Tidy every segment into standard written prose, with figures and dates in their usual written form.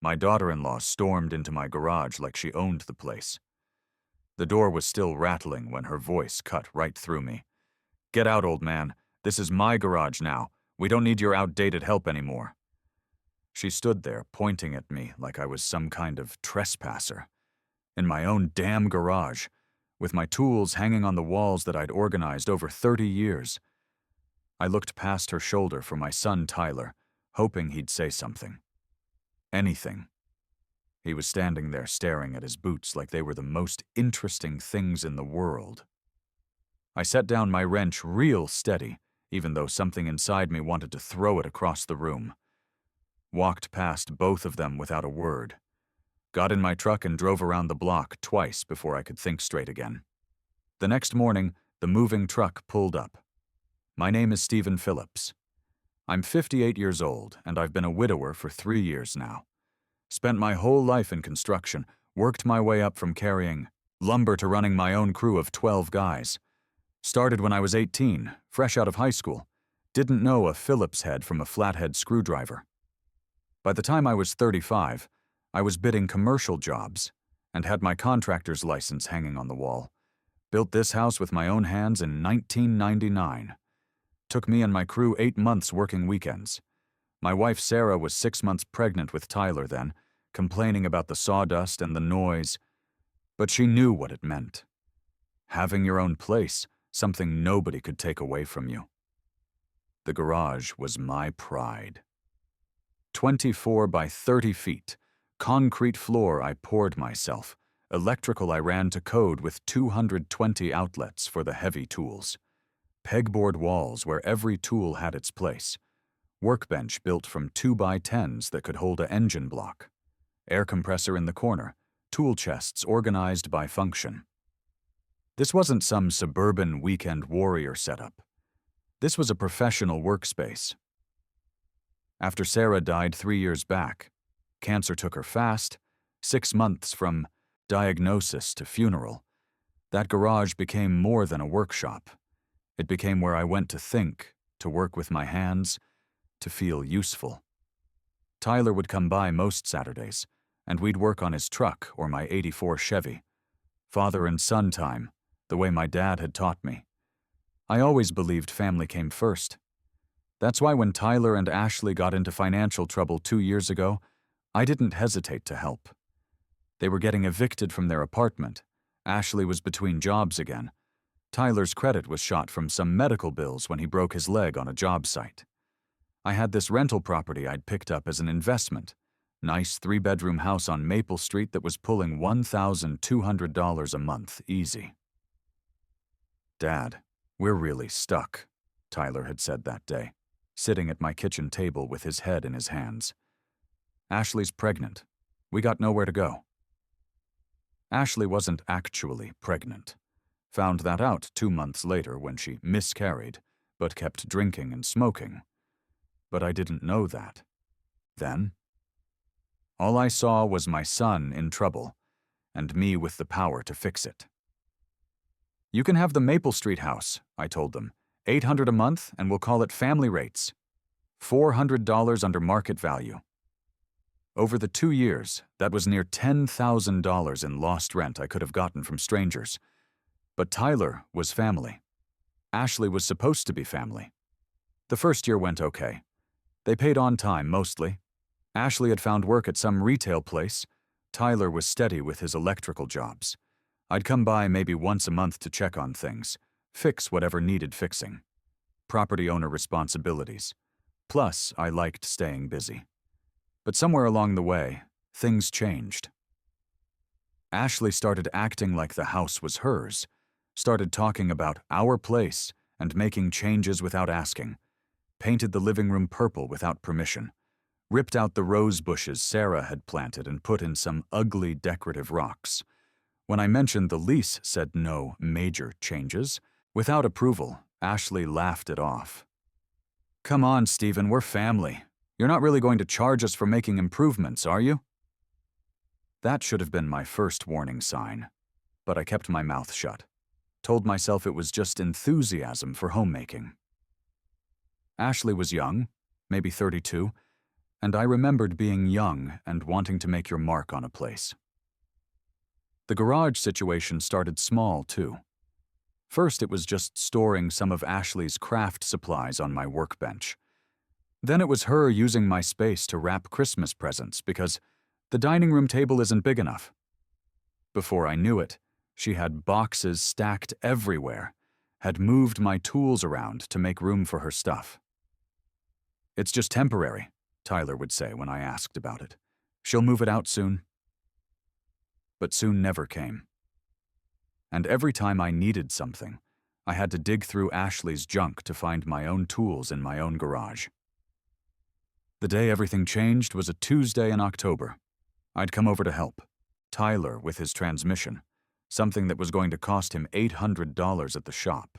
My daughter-in-law stormed into my garage like she owned the place. The door was still rattling when her voice cut right through me. "Get out, old man. This is my garage now. We don't need your outdated help anymore." She stood there, pointing at me like I was some kind of trespasser. In my own damn garage, with my tools hanging on the walls that I'd organized over 30 years. I looked past her shoulder for my son Tyler, hoping he'd say something. Anything. He was standing there staring at his boots like they were the most interesting things in the world. I set down my wrench real steady, even though something inside me wanted to throw it across the room. Walked past both of them without a word. Got in my truck and drove around the block twice before I could think straight again. The next morning, the moving truck pulled up. "My name is Stephen Phillips. I'm 58 years old, and I've been a widower for 3 years now. Spent my whole life in construction, worked my way up from carrying lumber to running my own crew of 12 guys. Started when I was 18, fresh out of high school. Didn't know a Phillips head from a flathead screwdriver. By the time I was 35, I was bidding commercial jobs and had my contractor's license hanging on the wall. Built this house with my own hands in 1999. Took me and my crew 8 months working weekends. My wife Sarah was 6 months pregnant with Tyler then, complaining about the sawdust and the noise, but she knew what it meant. Having your own place, something nobody could take away from you. The garage was my pride. 24 by 30 feet, concrete floor I poured myself, electrical I ran to code with 220 outlets for the heavy tools. Pegboard walls where every tool had its place. Workbench built from 2x10s that could hold an engine block. Air compressor in the corner, tool chests organized by function. This wasn't some suburban weekend warrior setup. This was a professional workspace. After Sarah died 3 years back, cancer took her fast, 6 months from diagnosis to funeral, that garage became more than a workshop. It became where I went to think, to work with my hands, to feel useful. Tyler would come by most Saturdays, and we'd work on his truck or my '84 Chevy. Father and son time, the way my dad had taught me. I always believed family came first. That's why when Tyler and Ashley got into financial trouble 2 years ago, I didn't hesitate to help. They were getting evicted from their apartment. Ashley was between jobs again. Tyler's credit was shot from some medical bills when he broke his leg on a job site. I had this rental property I'd picked up as an investment. Nice 3-bedroom house on Maple Street that was pulling $1,200 a month easy. "Dad, we're really stuck," Tyler had said that day, sitting at my kitchen table with his head in his hands. "Ashley's pregnant. We got nowhere to go." Ashley wasn't actually pregnant. Found that out 2 months later when she miscarried, but kept drinking and smoking. But I didn't know that. Then, all I saw was my son in trouble, and me with the power to fix it. "You can have the Maple Street house," I told them. $800 a month, and we'll call it family rates. $400 under market value. Over the 2 years, that was near $10,000 in lost rent I could have gotten from strangers. But Tyler was family. Ashley was supposed to be family. The first year went okay. They paid on time, mostly. Ashley had found work at some retail place. Tyler was steady with his electrical jobs. I'd come by maybe once a month to check on things, fix whatever needed fixing. Property owner responsibilities. Plus, I liked staying busy. But somewhere along the way, things changed. Ashley started acting like the house was hers, started talking about our place and making changes without asking, painted the living room purple without permission, ripped out the rose bushes Sarah had planted and put in some ugly decorative rocks. When I mentioned the lease said no major changes, without approval, Ashley laughed it off. "Come on, Stephen, we're family. You're not really going to charge us for making improvements, are you?" That should have been my first warning sign, but I kept my mouth shut. Told myself it was just enthusiasm for homemaking. Ashley was young, maybe 32, And I remembered being young and wanting to make your mark on a place. The garage situation started small, too. First, it was just storing some of Ashley's craft supplies on my workbench. Then it was her using my space to wrap Christmas presents because the dining room table isn't big enough. Before I knew it, she had boxes stacked everywhere, had moved my tools around to make room for her stuff. "It's just temporary," Tyler would say when I asked about it. "She'll move it out soon." But soon never came. And every time I needed something, I had to dig through Ashley's junk to find my own tools in my own garage. The day everything changed was a Tuesday in October. I'd come over to help Tyler with his transmission, something that was going to cost him $800 at the shop.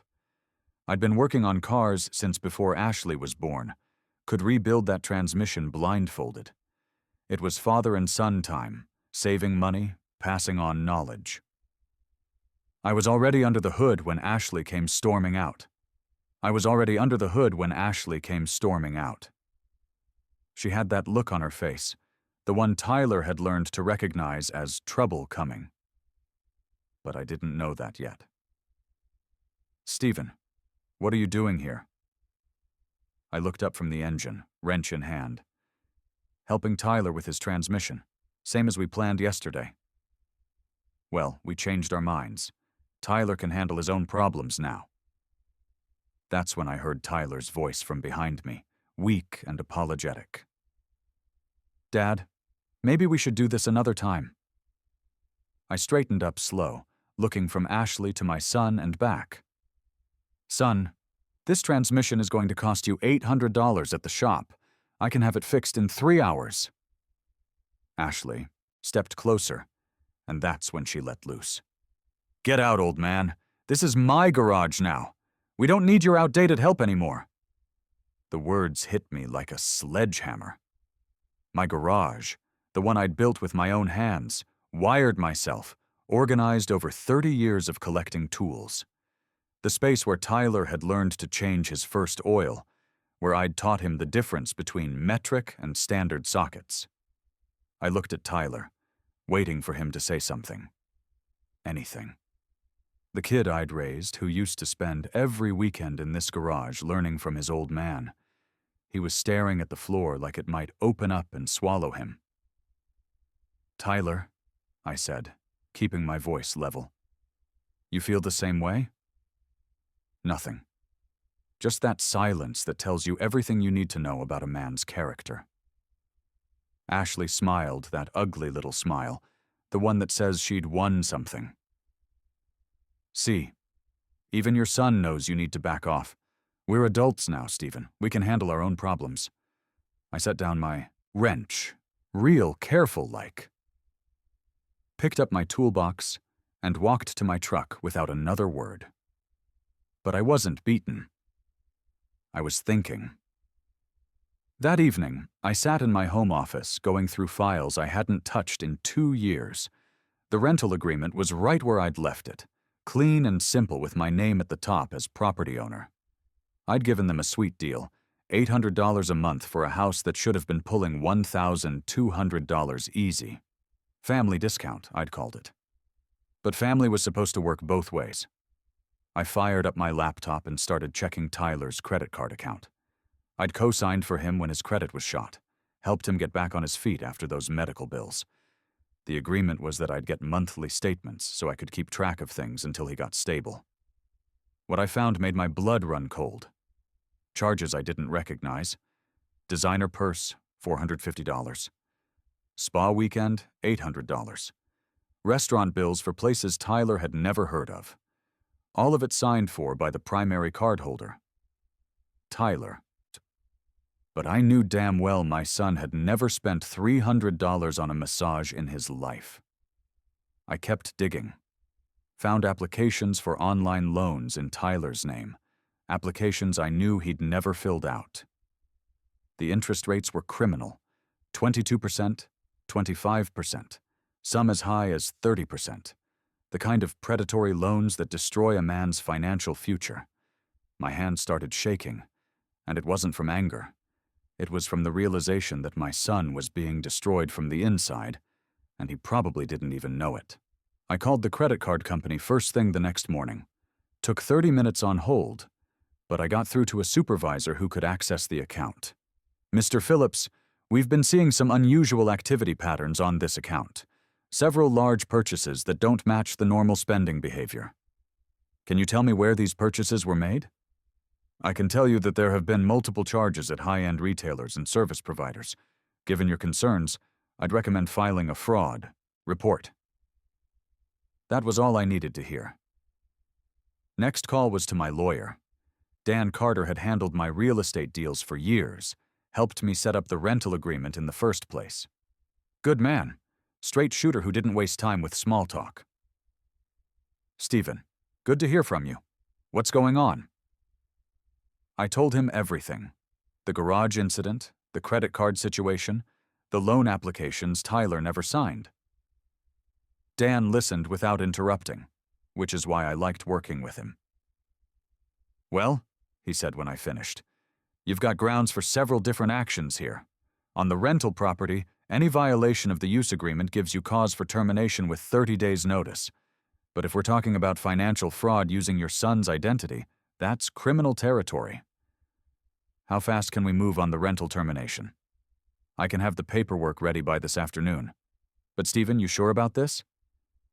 I'd been working on cars since before Ashley was born, could rebuild that transmission blindfolded. It was father and son time, saving money, passing on knowledge. I was already under the hood when Ashley came storming out. She had that look on her face, the one Tyler had learned to recognize as trouble coming. But I didn't know that yet. "Stephen, what are you doing here?" I looked up from the engine, wrench in hand. "Helping Tyler with his transmission, same as we planned yesterday." "Well, we changed our minds. Tyler can handle his own problems now." That's when I heard Tyler's voice from behind me, weak and apologetic. "Dad, maybe we should do this another time." I straightened up slow, looking from Ashley to my son and back. "Son, this transmission is going to cost you $800 at the shop. I can have it fixed in 3 hours. Ashley stepped closer, and that's when she let loose. "Get out, old man. This is my garage now. We don't need your outdated help anymore." The words hit me like a sledgehammer. My garage, the one I'd built with my own hands, wired myself, organized over 30 years of collecting tools. The space where Tyler had learned to change his first oil, where I'd taught him the difference between metric and standard sockets. I looked at Tyler, waiting for him to say something. Anything. The kid I'd raised, who used to spend every weekend in this garage learning from his old man. He was staring at the floor like it might open up and swallow him. "Tyler," I said, keeping my voice level. "You feel the same way?" Nothing. Just that silence that tells you everything you need to know about a man's character. Ashley smiled, that ugly little smile, the one that says she'd won something. "See, even your son knows you need to back off. We're adults now, Stephen. We can handle our own problems." I set down my wrench, real careful like. Picked up my toolbox and walked to my truck without another word. But I wasn't beaten. I was thinking. That evening, I sat in my home office going through files I hadn't touched in 2 years. The rental agreement was right where I'd left it, clean and simple with my name at the top as property owner. I'd given them a sweet deal, $800 a month for a house that should have been pulling $1,200 easy. Family discount, I'd called it. But family was supposed to work both ways. I fired up my laptop and started checking Tyler's credit card account. I'd co-signed for him when his credit was shot, helped him get back on his feet after those medical bills. The agreement was that I'd get monthly statements so I could keep track of things until he got stable. What I found made my blood run cold. Charges I didn't recognize. Designer purse, $450. Spa weekend, $800. Restaurant bills for places Tyler had never heard of. All of it signed for by the primary cardholder. Tyler. But I knew damn well my son had never spent $300 on a massage in his life. I kept digging. Found applications for online loans in Tyler's name, applications I knew he'd never filled out. The interest rates were criminal, 22%, 25%, some as high as 30%, the kind of predatory loans that destroy a man's financial future. My hand started shaking, and it wasn't from anger. It was from the realization that my son was being destroyed from the inside, and he probably didn't even know it. I called the credit card company first thing the next morning. Took 30 minutes on hold, but I got through to a supervisor who could access the account. Mr. Phillips, we've been seeing some unusual activity patterns on this account. Several large purchases that don't match the normal spending behavior. Can you tell me where these purchases were made? I can tell you that there have been multiple charges at high-end retailers and service providers. Given your concerns, I'd recommend filing a fraud report. That was all I needed to hear. Next call was to my lawyer. Dan Carter had handled my real estate deals for years, helped me set up the rental agreement in the first place. Good man, straight shooter who didn't waste time with small talk. Stephen, good to hear from you. What's going on? I told him everything. The garage incident, the credit card situation, the loan applications Tyler never signed. Dan listened without interrupting, which is why I liked working with him. Well, he said when I finished, you've got grounds for several different actions here. On the rental property, any violation of the use agreement gives you cause for termination with 30 days' notice. But if we're talking about financial fraud using your son's identity, that's criminal territory. How fast can we move on the rental termination? I can have the paperwork ready by this afternoon. But Stephen, you sure about this?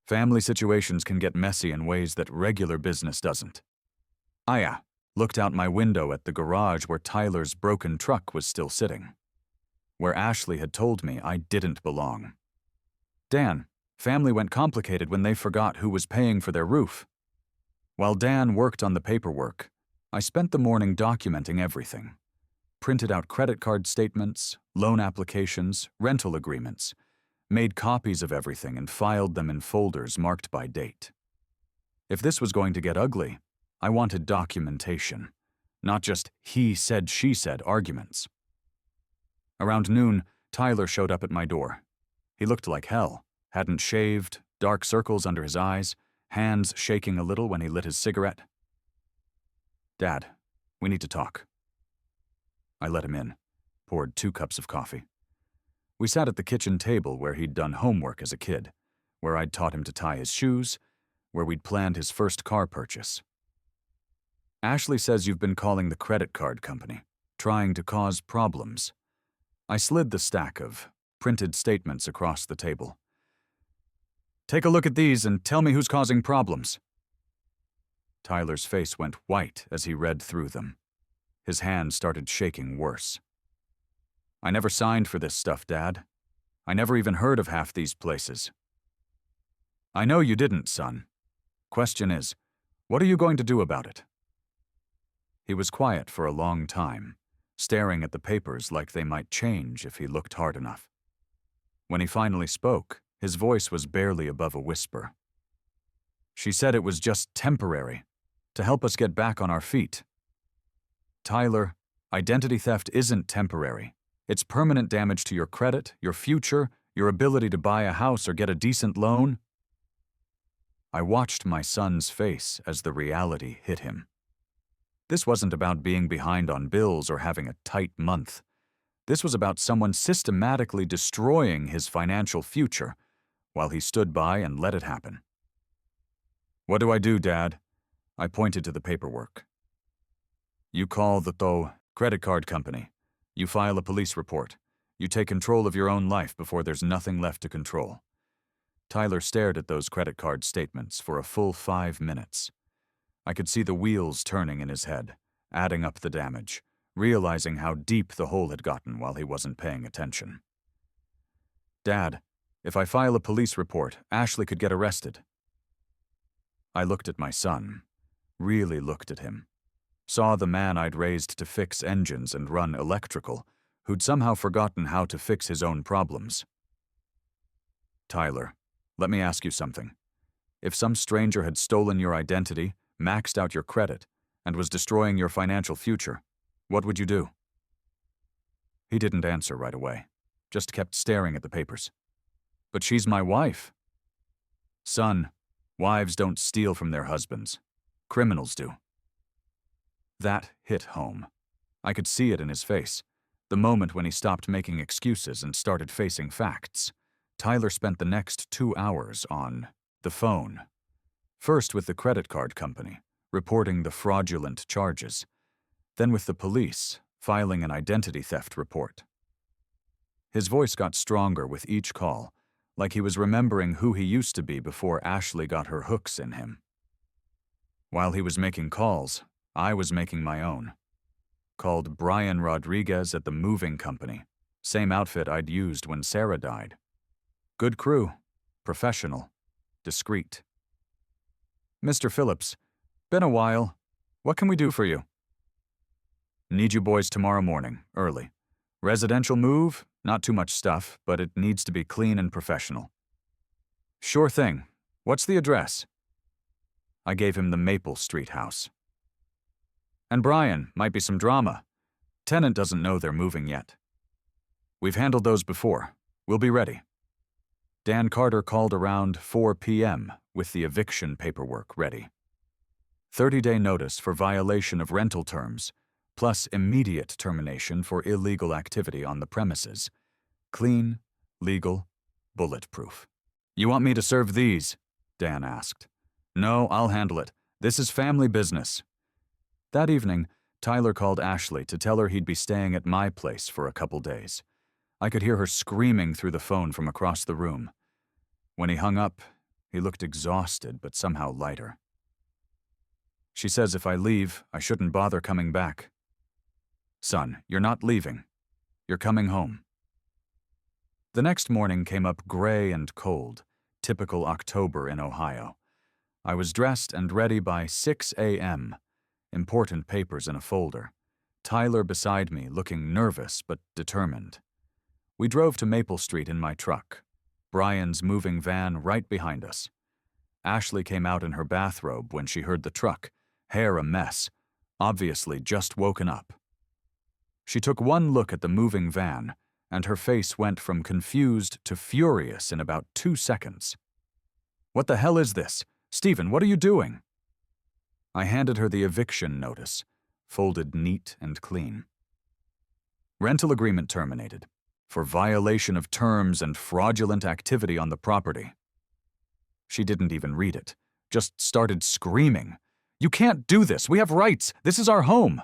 Family situations can get messy in ways that regular business doesn't. I looked out my window at the garage where Tyler's broken truck was still sitting, where Ashley had told me I didn't belong. Dan, family went complicated when they forgot who was paying for their roof. While Dan worked on the paperwork, I spent the morning documenting everything. Printed out credit card statements, loan applications, rental agreements, made copies of everything and filed them in folders marked by date. If this was going to get ugly, I wanted documentation, not just he said, she said arguments. Around noon, Tyler showed up at my door. He looked like hell, hadn't shaved, dark circles under his eyes, hands shaking a little when he lit his cigarette. Dad, we need to talk. I let him in, poured 2 cups of coffee. We sat at the kitchen table where he'd done homework as a kid, where I'd taught him to tie his shoes, where we'd planned his first car purchase. Ashley says you've been calling the credit card company, trying to cause problems. I slid the stack of printed statements across the table. Take a look at these and tell me who's causing problems. Tyler's face went white as he read through them. His hand started shaking worse. I never signed for this stuff, Dad. I never even heard of half these places. I know you didn't, son. Question is, what are you going to do about it? He was quiet for a long time, staring at the papers like they might change if he looked hard enough. When he finally spoke, his voice was barely above a whisper. She said it was just temporary, to help us get back on our feet. Tyler, identity theft isn't temporary. It's permanent damage to your credit, your future, your ability to buy a house or get a decent loan. I watched my son's face as the reality hit him. This wasn't about being behind on bills or having a tight month. This was about someone systematically destroying his financial future while he stood by and let it happen. What do I do, Dad? I pointed to the paperwork. You call the credit card company. You file a police report. You take control of your own life before there's nothing left to control. Tyler stared at those credit card statements for a full 5 minutes. I could see the wheels turning in his head, adding up the damage, realizing how deep the hole had gotten while he wasn't paying attention. Dad, if I file a police report, Ashley could get arrested. I looked at my son, really looked at him. Saw the man I'd raised to fix engines and run electrical, who'd somehow forgotten how to fix his own problems. Tyler, let me ask you something. If some stranger had stolen your identity, maxed out your credit, and was destroying your financial future, what would you do? He didn't answer right away, just kept staring at the papers. But she's my wife. Son, wives don't steal from their husbands. Criminals do. That hit home. I could see it in his face. The moment when he stopped making excuses and started facing facts. Tyler spent the next 2 hours on the phone. First with the credit card company, reporting the fraudulent charges. Then with the police, filing an identity theft report. His voice got stronger with each call, like he was remembering who he used to be before Ashley got her hooks in him. While he was making calls, I was making my own. Called Brian Rodriguez at the moving company, same outfit I'd used when Sarah died. Good crew, professional, discreet. Mr. Phillips, been a while. What can we do for you? Need you boys tomorrow morning, early. Residential move, not too much stuff, but it needs to be clean and professional. Sure thing. What's the address? I gave him the Maple Street house. And Brian, might be some drama. Tenant doesn't know they're moving yet. We've handled those before. We'll be ready. Dan Carter called around 4 p.m. with the eviction paperwork ready. 30-day notice for violation of rental terms, plus immediate termination for illegal activity on the premises. Clean, legal, bulletproof. You want me to serve these? Dan asked. No, I'll handle it. This is family business. That evening, Tyler called Ashley to tell her he'd be staying at my place for a couple days. I could hear her screaming through the phone from across the room. When he hung up, he looked exhausted but somehow lighter. She says if I leave, I shouldn't bother coming back. Son, you're not leaving. You're coming home. The next morning came up gray and cold, typical October in Ohio. I was dressed and ready by 6 a.m., important papers in a folder. Tyler beside me, looking nervous but determined. We drove to Maple Street in my truck, Brian's moving van right behind us. Ashley came out in her bathrobe when she heard the truck, hair a mess, obviously just woken up. She took one look at the moving van, and her face went from confused to furious in about 2 seconds. What the hell is this? Stephen, what are you doing? I handed her the eviction notice, folded neat and clean. Rental agreement terminated, for violation of terms and fraudulent activity on the property. She didn't even read it, just started screaming. You can't do this, we have rights, this is our home.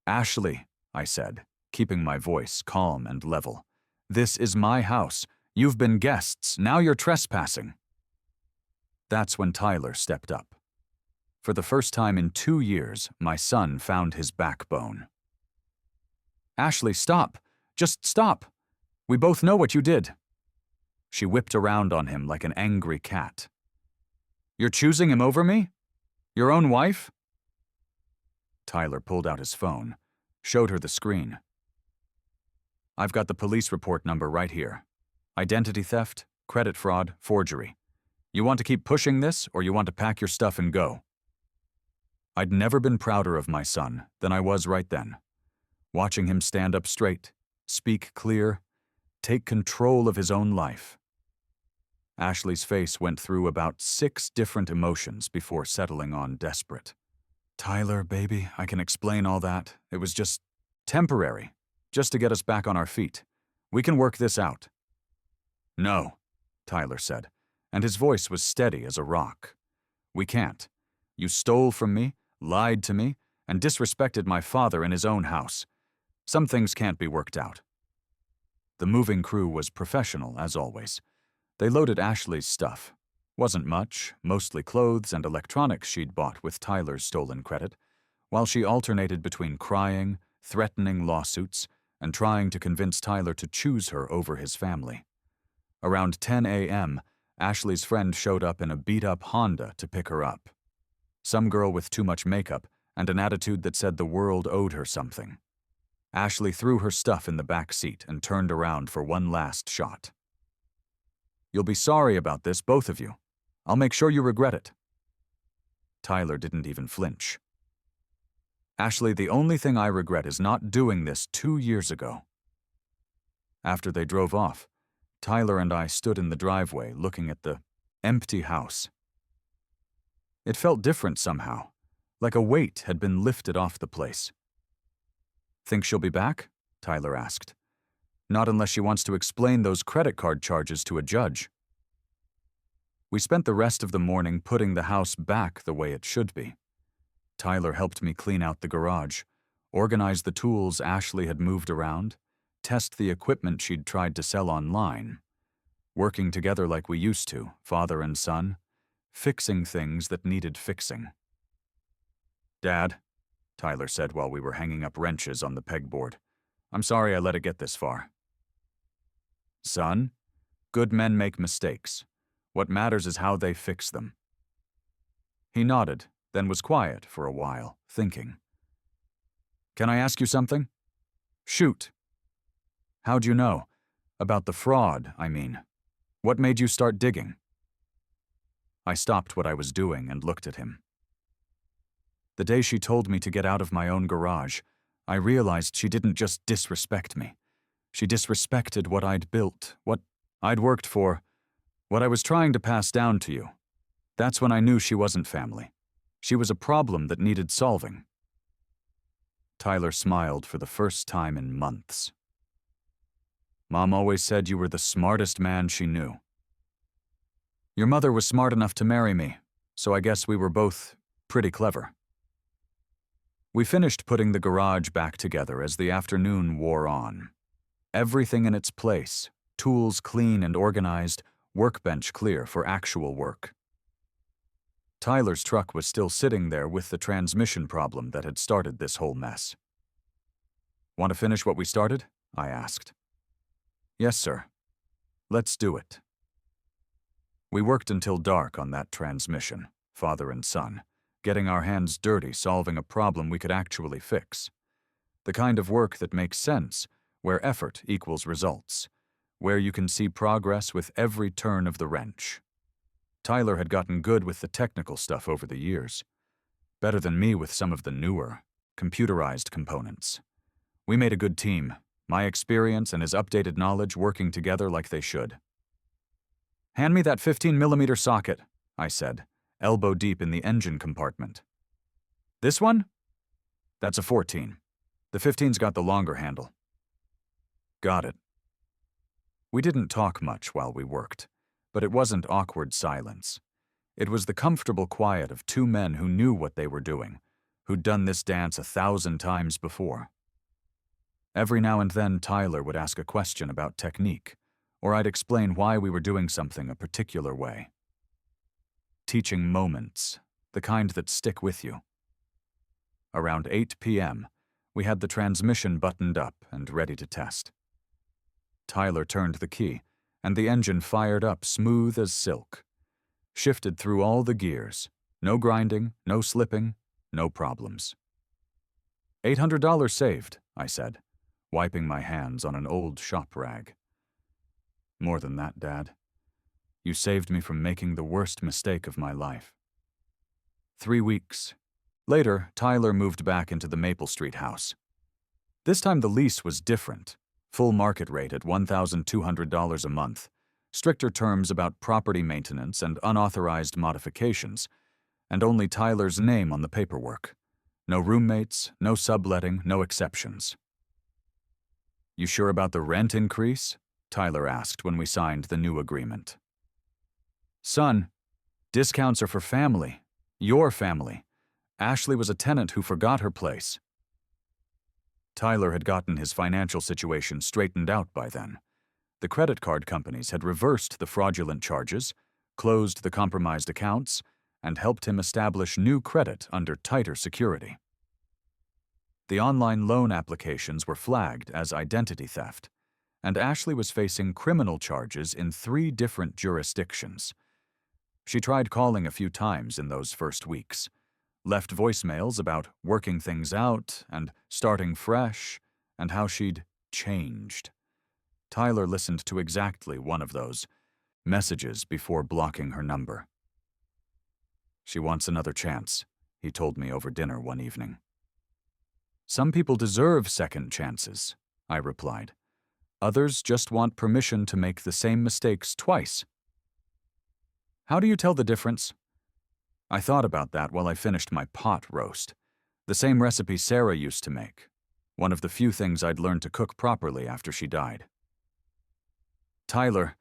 Ashley, I said, keeping my voice calm and level. This is my house, you've been guests, now you're trespassing. That's when Tyler stepped up. For the first time in 2 years, my son found his backbone. Ashley, stop. Just stop. We both know what you did. She whipped around on him like an angry cat. You're choosing him over me? Your own wife? Tyler pulled out his phone, showed her the screen. I've got the police report number right here. Identity theft, credit fraud, forgery. You want to keep pushing this, or you want to pack your stuff and go? I'd never been prouder of my son than I was right then. Watching him stand up straight, speak clear, take control of his own life. Ashley's face went through about 6 different emotions before settling on desperate. Tyler, baby, I can explain all that. It was just temporary, just to get us back on our feet. We can work this out. No, Tyler said, and his voice was steady as a rock. We can't. You stole from me, lied to me, and disrespected my father in his own house. Some things can't be worked out. The moving crew was professional, as always. They loaded Ashley's stuff. Wasn't much, mostly clothes and electronics she'd bought with Tyler's stolen credit, while she alternated between crying, threatening lawsuits, and trying to convince Tyler to choose her over his family. Around 10 a.m., Ashley's friend showed up in a beat-up Honda to pick her up. Some girl with too much makeup and an attitude that said the world owed her something. Ashley threw her stuff in the back seat and turned around for one last shot. You'll be sorry about this, both of you. I'll make sure you regret it. Tyler didn't even flinch. Ashley, the only thing I regret is not doing this 2 years ago. After they drove off, Tyler and I stood in the driveway looking at the empty house. It felt different somehow, like a weight had been lifted off the place. Think she'll be back? Tyler asked. Not unless she wants to explain those credit card charges to a judge. We spent the rest of the morning putting the house back the way it should be. Tyler helped me clean out the garage, organize the tools Ashley had moved around, test the equipment she'd tried to sell online, working together like we used to, father and son, fixing things that needed fixing. Dad, Tyler said while we were hanging up wrenches on the pegboard, I'm sorry I let it get this far. Son, good men make mistakes. What matters is how they fix them. He nodded, then was quiet for a while, thinking. Can I ask you something? Shoot. How'd you know? About the fraud, I mean. What made you start digging? I stopped what I was doing and looked at him. The day she told me to get out of my own garage, I realized she didn't just disrespect me. She disrespected what I'd built, what I'd worked for, what I was trying to pass down to you. That's when I knew she wasn't family. She was a problem that needed solving. Tyler smiled for the first time in months. Mom always said you were the smartest man she knew. Your mother was smart enough to marry me, so I guess we were both pretty clever. We finished putting the garage back together as the afternoon wore on. Everything in its place, tools clean and organized, workbench clear for actual work. Tyler's truck was still sitting there with the transmission problem that had started this whole mess. Want to finish what we started? I asked. Yes, sir. Let's do it. We worked until dark on that transmission, father and son, getting our hands dirty solving a problem we could actually fix. The kind of work that makes sense, where effort equals results, where you can see progress with every turn of the wrench. Tyler had gotten good with the technical stuff over the years, better than me with some of the newer, computerized components. We made a good team, my experience and his updated knowledge working together like they should. Hand me that 15mm socket, I said, elbow deep in the engine compartment. This one? That's a 14. The 15's got the longer handle. Got it. We didn't talk much while we worked, but it wasn't awkward silence. It was the comfortable quiet of two men who knew what they were doing, who'd done this dance 1,000 times before. Every now and then Tyler would ask a question about technique, or I'd explain why we were doing something a particular way. Teaching moments, the kind that stick with you. Around 8 p.m., we had the transmission buttoned up and ready to test. Tyler turned the key, and the engine fired up smooth as silk. Shifted through all the gears, no grinding, no slipping, no problems. $800 saved, I said, wiping my hands on an old shop rag. More than that, Dad. You saved me from making the worst mistake of my life. 3 weeks. Later, Tyler moved back into the Maple Street house. This time the lease was different. Full market rate at $1,200 a month. Stricter terms about property maintenance and unauthorized modifications, and only Tyler's name on the paperwork. No roommates, no subletting, no exceptions. You sure about the rent increase? Tyler asked when we signed the new agreement. Son, discounts are for family. Your family. Ashley was a tenant who forgot her place. Tyler had gotten his financial situation straightened out by then. The credit card companies had reversed the fraudulent charges, closed the compromised accounts, and helped him establish new credit under tighter security. The online loan applications were flagged as identity theft, and Ashley was facing criminal charges in 3 different jurisdictions. She tried calling a few times in those first weeks, left voicemails about working things out and starting fresh, and how she'd changed. Tyler listened to exactly one of those messages before blocking her number. She wants another chance, he told me over dinner one evening. Some people deserve second chances, I replied. Others just want permission to make the same mistakes twice. How do you tell the difference? I thought about that while I finished my pot roast, the same recipe Sarah used to make. One of the few things I'd learned to cook properly after she died. Tyler,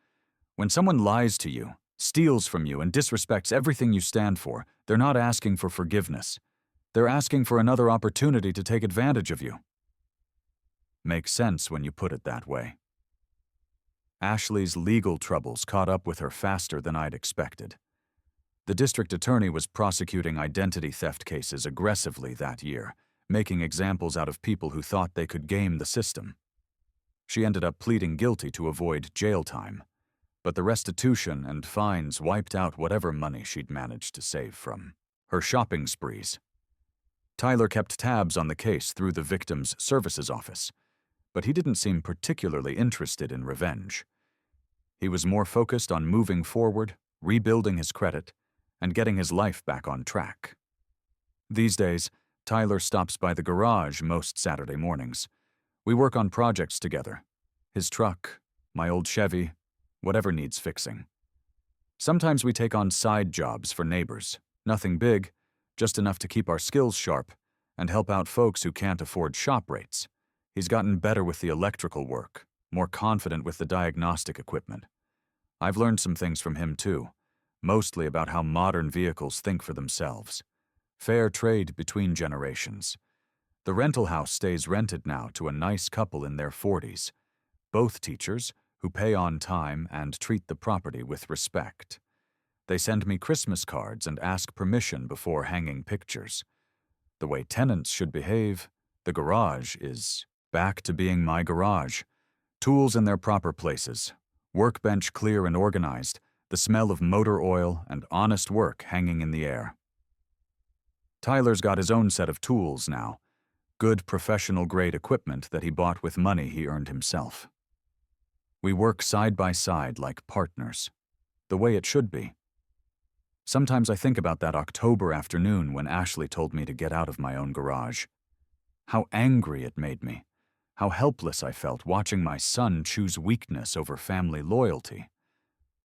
when someone lies to you, steals from you, and disrespects everything you stand for, they're not asking for forgiveness. They're asking for another opportunity to take advantage of you. Makes sense when you put it that way. Ashley's legal troubles caught up with her faster than I'd expected. The district attorney was prosecuting identity theft cases aggressively that year, making examples out of people who thought they could game the system. She ended up pleading guilty to avoid jail time, but the restitution and fines wiped out whatever money she'd managed to save from her shopping sprees. Tyler kept tabs on the case through the victim's services office, but he didn't seem particularly interested in revenge. He was more focused on moving forward, rebuilding his credit, and getting his life back on track. These days, Tyler stops by the garage most Saturday mornings. We work on projects together. His truck, my old Chevy, whatever needs fixing. Sometimes we take on side jobs for neighbors, nothing big, just enough to keep our skills sharp and help out folks who can't afford shop rates. He's gotten better with the electrical work, more confident with the diagnostic equipment. I've learned some things from him too, mostly about how modern vehicles think for themselves. Fair trade between generations. The rental house stays rented now to a nice couple in their 40s, both teachers who pay on time and treat the property with respect. They send me Christmas cards and ask permission before hanging pictures. The way tenants should behave, the garage is back to being my garage. Tools in their proper places, workbench clear and organized, the smell of motor oil and honest work hanging in the air. Tyler's got his own set of tools now, good professional-grade equipment that he bought with money he earned himself. We work side by side like partners, the way it should be. Sometimes I think about that October afternoon when Ashley told me to get out of my own garage. How angry it made me, how helpless I felt watching my son choose weakness over family loyalty.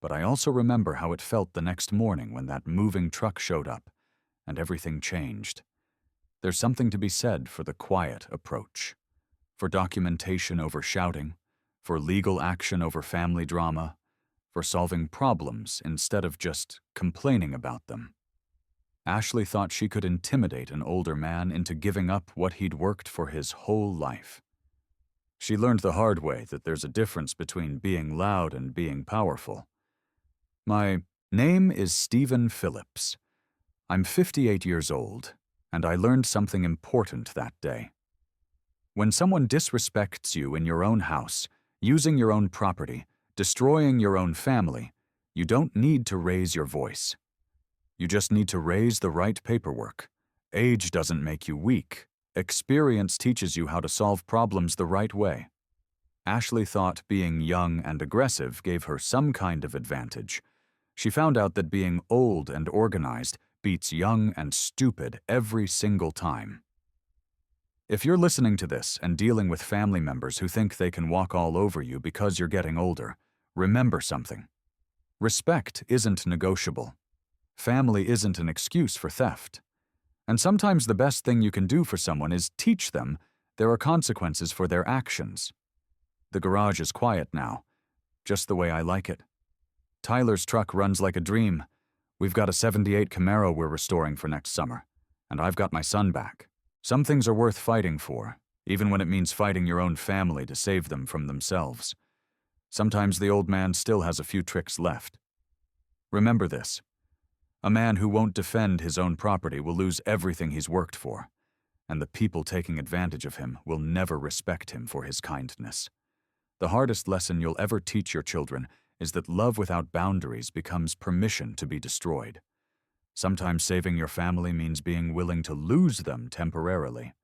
But I also remember how it felt the next morning when that moving truck showed up and everything changed. There's something to be said for the quiet approach, for documentation over shouting, for legal action over family drama, for solving problems instead of just complaining about them. Ashley thought she could intimidate an older man into giving up what he'd worked for his whole life. She learned the hard way that there's a difference between being loud and being powerful. My name is Stephen Phillips. I'm 58 years old, and I learned something important that day. When someone disrespects you in your own house, using your own property, destroying your own family, you don't need to raise your voice. You just need to raise the right paperwork. Age doesn't make you weak. Experience teaches you how to solve problems the right way. Ashley thought being young and aggressive gave her some kind of advantage. She found out that being old and organized beats young and stupid every single time. If you're listening to this and dealing with family members who think they can walk all over you because you're getting older, remember something. Respect isn't negotiable. Family isn't an excuse for theft. And sometimes the best thing you can do for someone is teach them there are consequences for their actions. The garage is quiet now, just the way I like it. Tyler's truck runs like a dream. We've got a '78 Camaro we're restoring for next summer, and I've got my son back. Some things are worth fighting for, even when it means fighting your own family to save them from themselves. Sometimes the old man still has a few tricks left. Remember this. A man who won't defend his own property will lose everything he's worked for, and the people taking advantage of him will never respect him for his kindness. The hardest lesson you'll ever teach your children is that love without boundaries becomes permission to be destroyed. Sometimes saving your family means being willing to lose them temporarily.